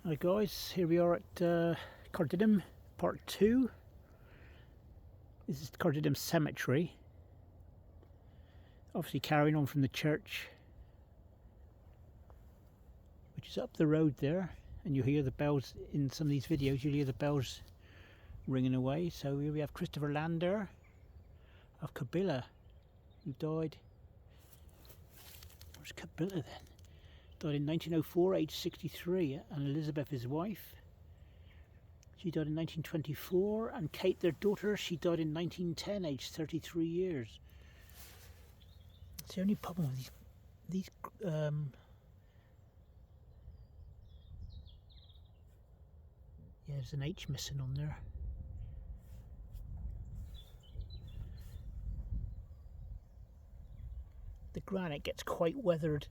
Hi guys, here we are at CARDINHAM part 2. This is CARDINHAM Cemetery. Obviously carrying on from the church, which is up the road there, and you hear the bells in some of these videos. You hear the bells ringing away. So here we have Christopher Lander of Kabila, who died. Where's Kabila then? Died in 1904, aged 63, and Elizabeth, his wife. She died in 1924, and Kate, their daughter, she died in 1910, aged 33 years. It's the only problem with these yeah, there's an H missing on there. The granite gets quite weathered.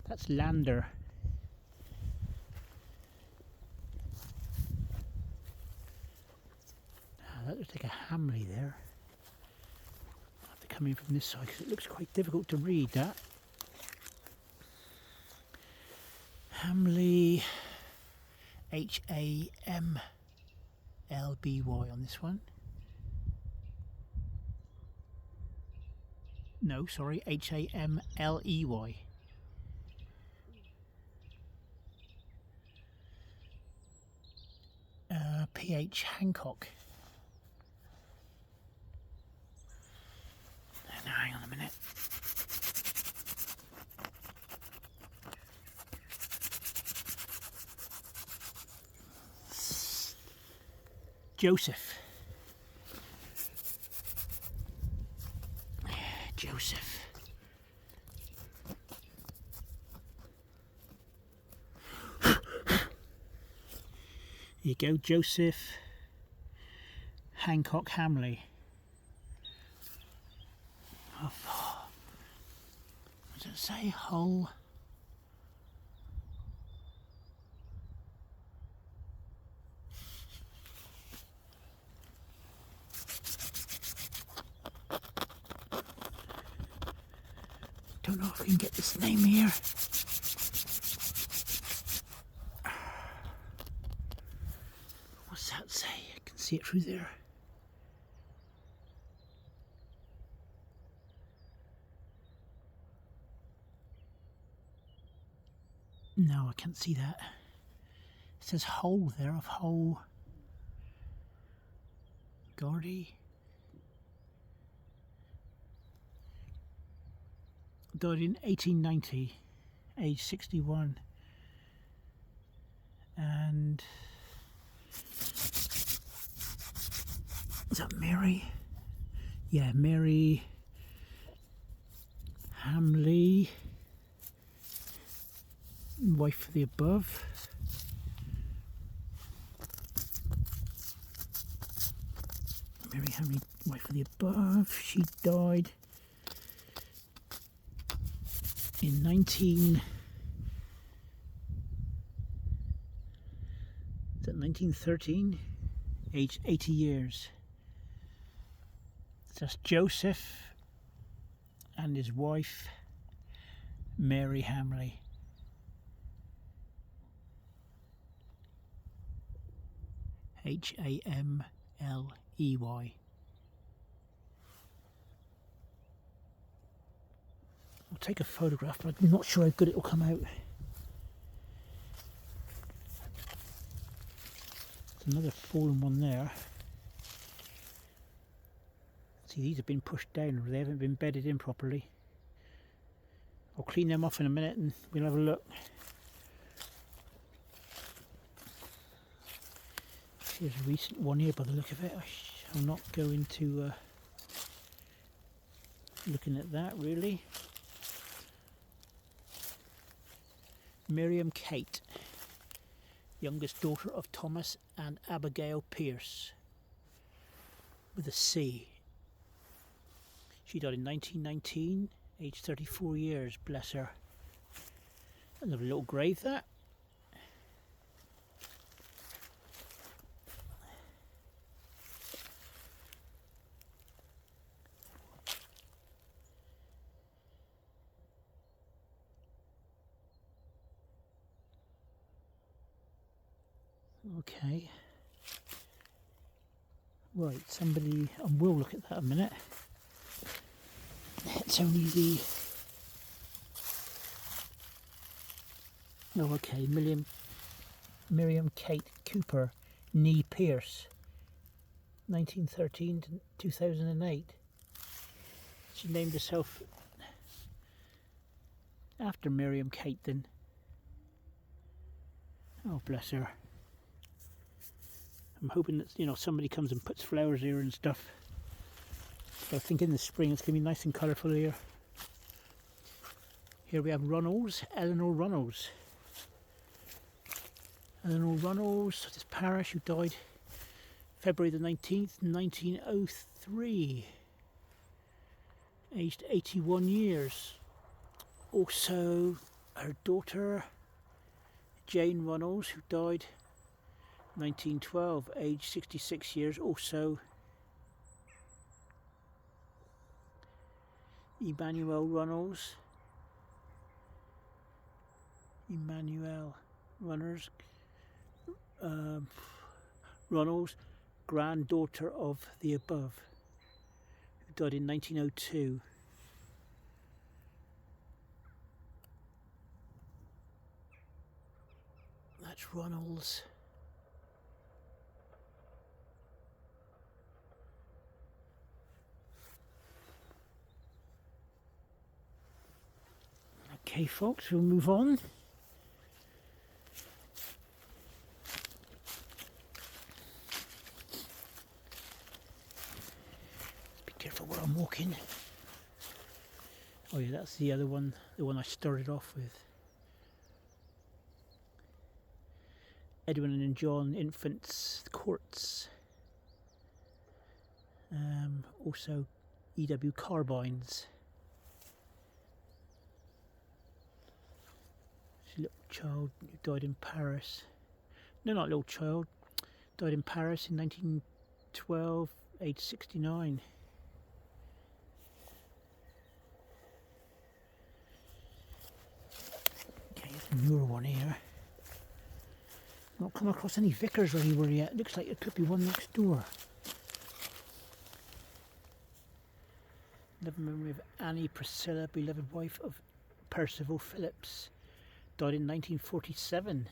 That's Lander. That looks like a Hamley there. I'll have to come in from this side because it looks quite difficult to read that. Hamley, H-A-M-L-B-Y on this one. No, sorry, H-A-M-L-E-Y. P.H. Hancock. Now, hang on a minute. Joseph. Joseph. Here you go, Joseph Hancock Hamley. What does it say? Hull. Don't know if I can get this name here. What's that say? I can see it through there. No, I can't see that. It says Hull there, of Hull. Gordy. Died in 1890, age 61. And is that Mary? Yeah, Mary Hamley, wife of the above. Mary Hamley, wife of the above. She died in 1913, aged 80 years. So that's Joseph and his wife, Mary Hamley. H-A-M-L-E-Y. I'll take a photograph, but I'm not sure how good it will come out. There's another fallen one there. See, these have been pushed down, or they haven't been bedded in properly. I'll clean them off in a minute and we'll have a look. Here's a recent one here by the look of it. I shall not go into looking at that really. Miriam Kate, youngest daughter of Thomas and Abigail Pierce, with a C. She died in 1919, aged 34 years, bless her. Another little grave that. Okay. Right, somebody, and we'll look at that a minute. It's only the... Oh, okay, Miriam Kate Cooper, Nee Pierce, 1913 to 2008. She named herself after Miriam Kate then. Oh, bless her. I'm hoping that, you know, somebody comes and puts flowers here and stuff. So I think in the spring it's going to be nice and colourful here. Here we have Runnels, Eleanor Runnels. Eleanor Runnels, this parish, who died February the 19th, 1903. Aged 81 years. Also her daughter Jane Runnels, who died 1912, aged 66 years. Also Emmanuel Runnels, Runnels, granddaughter of the above, who died in 1902. That's Runnels. Okay, folks, we'll move on. Be careful where I'm walking. Oh yeah, that's the other one, the one I started off with. Edwin and John Infants Courts. Also E.W. Carbines. She's a little child who died in Paris. No, not little child. Died in Paris in 1912, age 69. Okay, here's a newer one here. Not come across any vicars anywhere yet. Looks like there could be one next door. Living memory of Annie Priscilla, beloved wife of Percival Phillips. Died in 1947.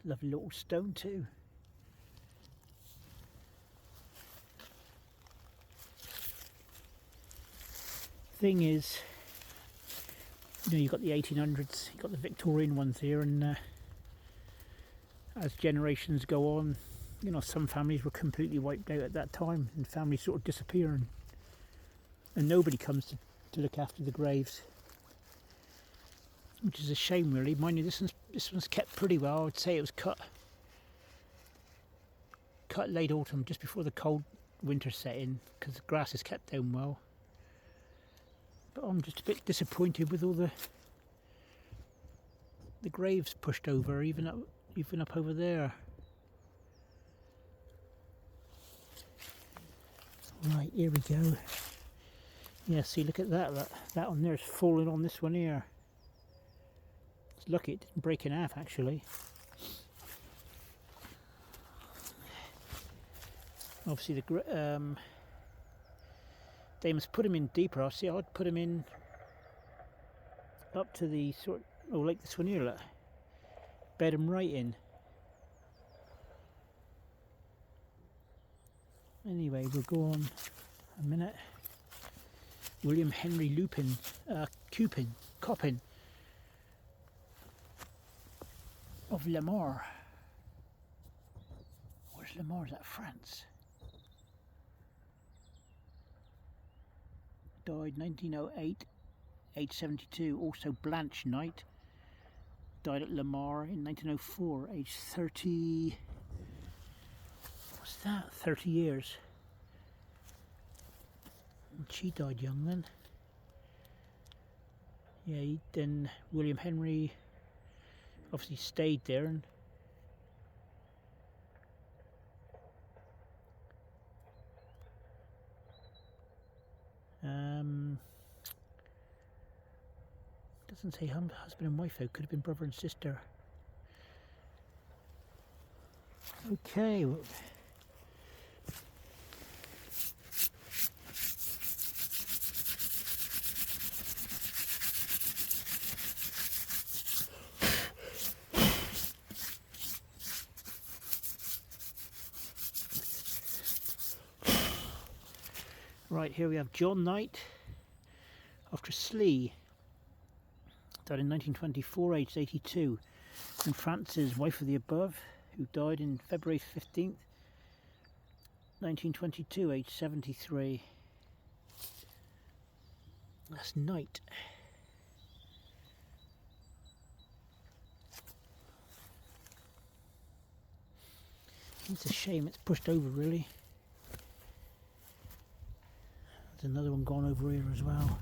Lovely little stone too. Thing is, you know, you've got the 1800s, you've got the Victorian ones here, and as generations go on, you know, some families were completely wiped out at that time, and families sort of disappear, and nobody comes to look after the graves, which is a shame, really. Mind you, this one's kept pretty well. I would say it was cut late autumn, just before the cold winter set in, because the grass is kept down well. But I'm just a bit disappointed with all the graves pushed over, even up over there. Right, here we go. Yeah, see, look at that one there is falling on this one here. It's lucky it didn't break in half, actually. Obviously they must put them in deeper. I see, I'd put them in up to the sort, oh, like this one here, look. Bed them right in. Anyway, we'll go on a minute. William Henry Coppin of Lamar. Where's Lamar? Is that France? Died 1908, age 72. Also Blanche Knight died at Lamar in 1904, age 30. What's that? 30 years. And she died young then. Yeah, then William Henry obviously stayed there, and Doesn't say husband and wife though, could have been brother and sister. Okay. Right, here we have John Knight of Treslee, died in 1924, aged 82, and Frances, wife of the above, who died in February 15th, 1922, aged 73. That's Knight. It's a shame it's pushed over, really. There's another one gone over here as well.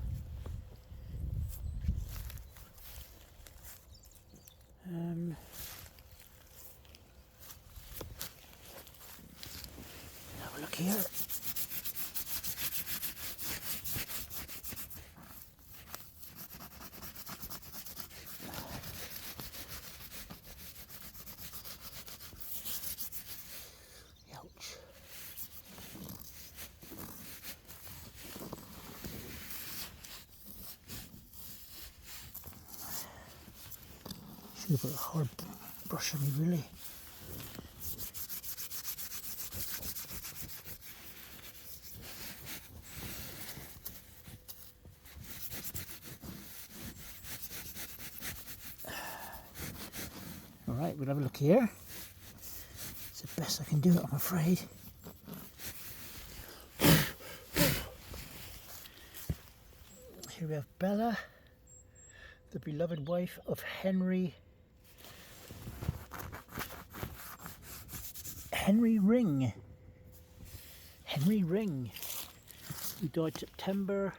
Have a look here. Ouch. Should have put a hard brush on me, really. Alright, we'll have a look here. It's the best I can do it, I'm afraid. Here we have Bella, the beloved wife of Henry Ring. Henry Ring, who died September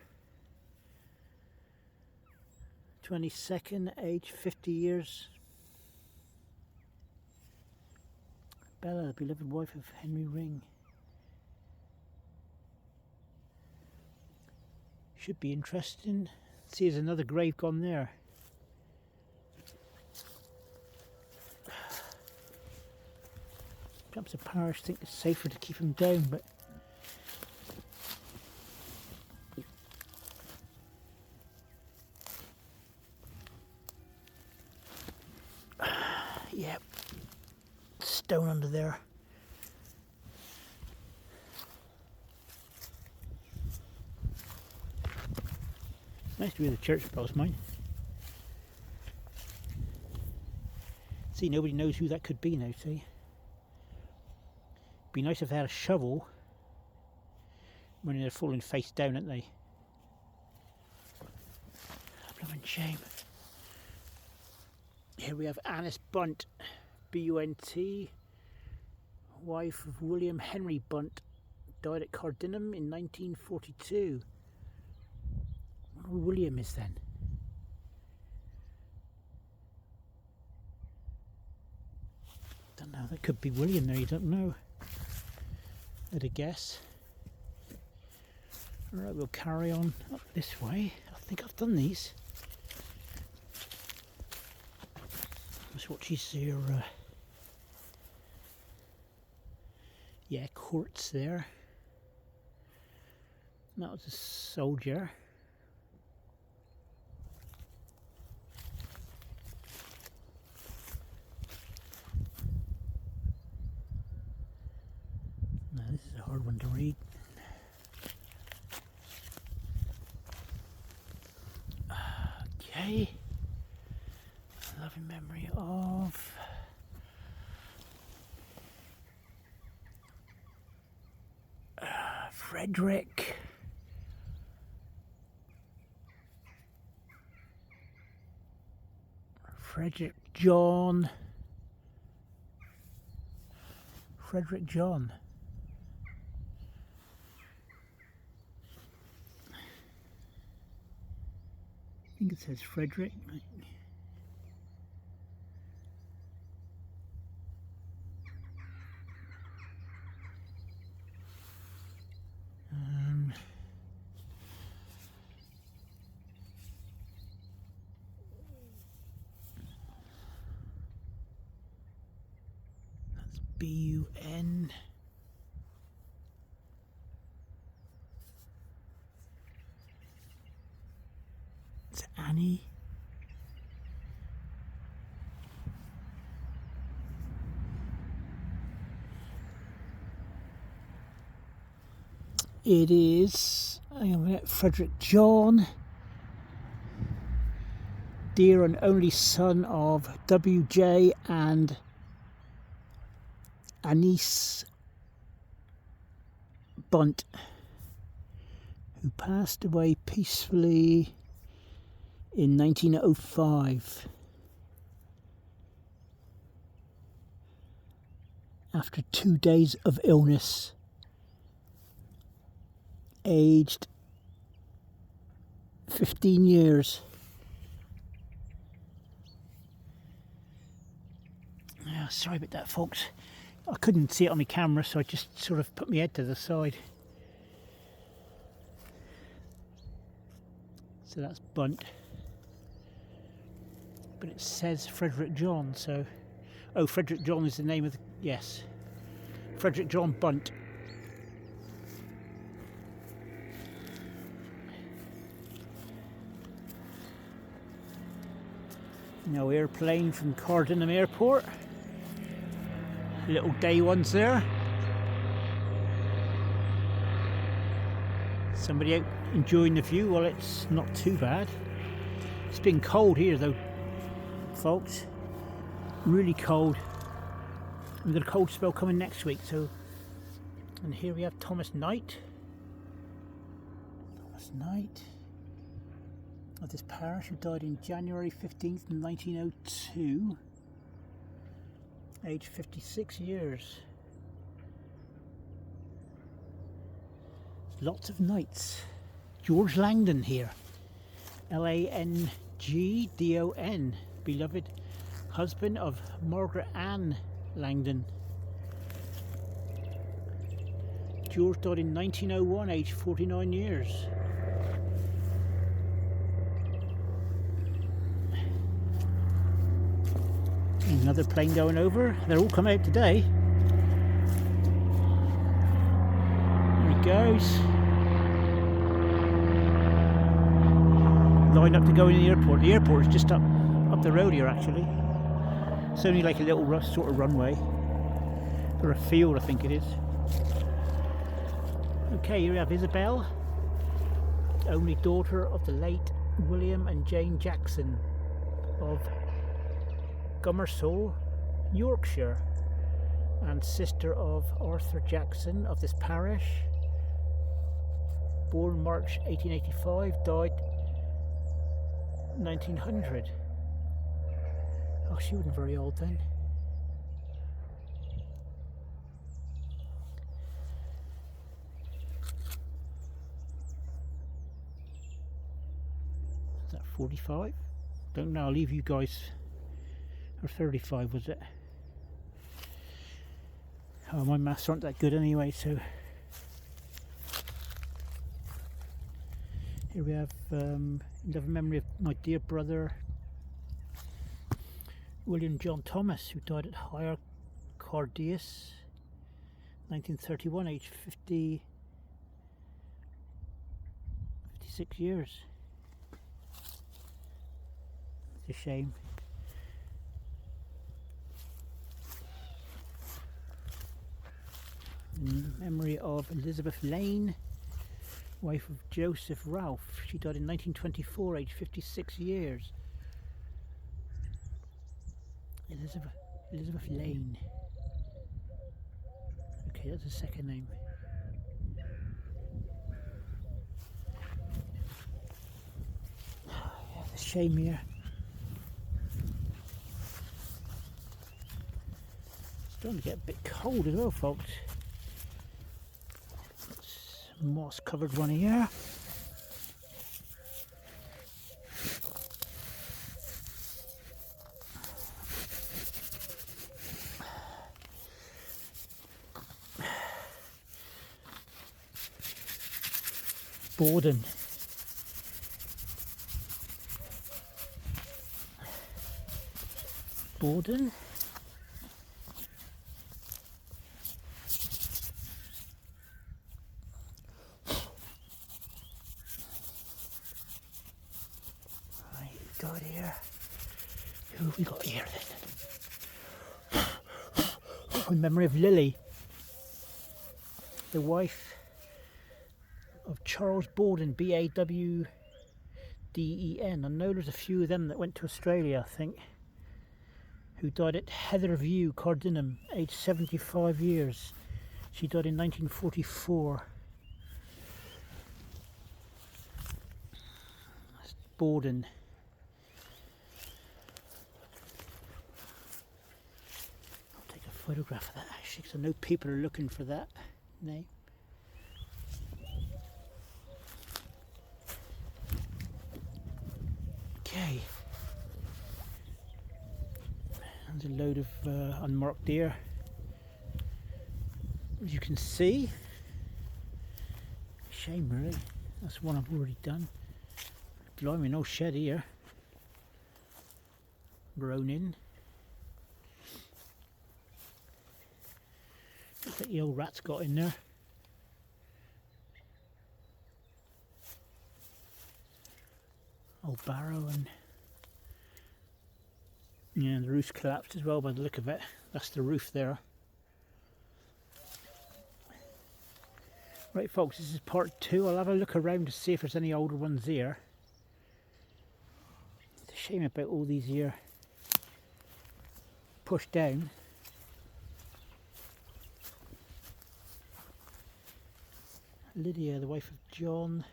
22nd, aged 50 years. Bella, the beloved wife of Henry Ring. Should be interesting. See, there's another grave gone there. Perhaps the parish think it's safer to keep him down, but yeah, stone under there. Nice to be the church bells, mine. See, nobody knows who that could be now, see. Be nice if they had a shovel when they're falling face down, aren't they? Blooming shame. Here we have Annis Bunt, B-U-N-T, wife of William Henry Bunt, died at Cardinham in 1942. I wonder who William is then. Don't know, that could be William there, you don't know. At a guess. Alright, we'll carry on up this way. I think I've done these. Let's watch these here. Yeah, courts there. That was a soldier. Now this is a hard one to read. Okay. Loving memory of Frederick John. Frederick John. I think it says Frederick. B-U-N. It's Annie. It is, hang on a minute, Frederick John, dear and only son of W.J. and Anise Bunt, who passed away peacefully in 1905 after 2 days of illness, aged 15 years. Sorry about that, folks. I couldn't see it on my camera, so I just sort of put my head to the side. So that's Bunt. But it says Frederick John, so... Oh, Frederick John is the name of the... Yes. Frederick John Bunt. No airplane from Cardinham Airport. Little day ones there. Somebody out enjoying the view. Well, it's not too bad. It's been cold here though, folks. Really cold. We've got a cold spell coming next week, so... And here we have Thomas Knight. Thomas Knight of this parish, who died in January 15th, 1902. Age 56 years. Lots of knights. George Langdon here. Langdon, beloved husband of Margaret Ann Langdon. George died in 1901, aged 49 years. Another plane going over. They're all come out today. There he goes. Lined up to go in the airport. The airport is just up the road here, actually. It's only like a little sort of runway. Or a field, I think it is. Okay, here we have Isabel, only daughter of the late William and Jane Jackson of Gomersall, Yorkshire, and sister of Arthur Jackson of this parish. Born March 1885, died 1900. Oh, she wasn't very old then. Is that 45? Don't know, I'll leave you guys. Or 35 was it? Oh, my maths aren't that good anyway, so here we have in the memory of my dear brother William John Thomas, who died at Higher Cardias 1931, aged 56 years. It's a shame. In memory of Elizabeth Lane, wife of Joseph Ralph. She died in 1924, aged 56 years. Elizabeth Lane. Okay, that's a second name. Yeah, it's a shame here. It's starting to get a bit cold as well, folks. Moss covered one here. Borden. Borden. died here. Who have we got here then? In memory of Lily, the wife of Charles Borden, B-A-W-D-E-N. I know there's a few of them that went to Australia, I think, who died at Heatherview, Cardinham, aged 75 years. She died in 1944. That's Borden. I'll take a photograph of that actually, because I know people are looking for that name. Okay. There's a load of unmarked deer. As you can see, shame really, that's one I've already done. Blimey, no shed here. Grown in. I think the old rat's got in there. Old barrow, and yeah, the roof's collapsed as well by the look of it. That's the roof there. Right folks, this is part 2. I'll have a look around to see if there's any older ones here. It's a shame about all these here pushed down. Lydia, the wife of John,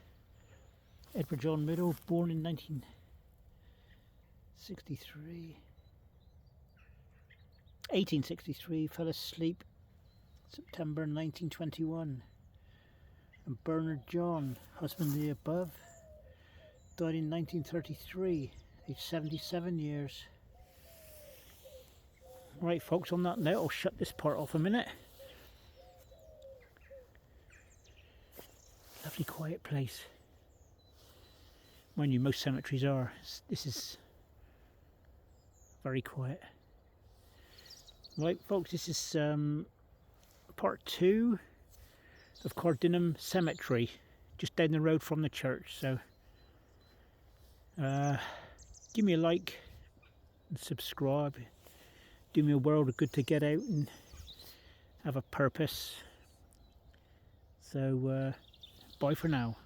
Edward John Middle, born in 1863, fell asleep September 1921. And Bernard John, husband of the above, died in 1933, aged 77 years. Right folks, on that note, I'll shut this part off a minute. Lovely quiet place. Mind you, most cemeteries are. This is very quiet. Right folks, this is part 2 of Cardinham Cemetery, just down the road from the church. So give me a like and subscribe. Do me a world of good to get out and have a purpose. So bye for now.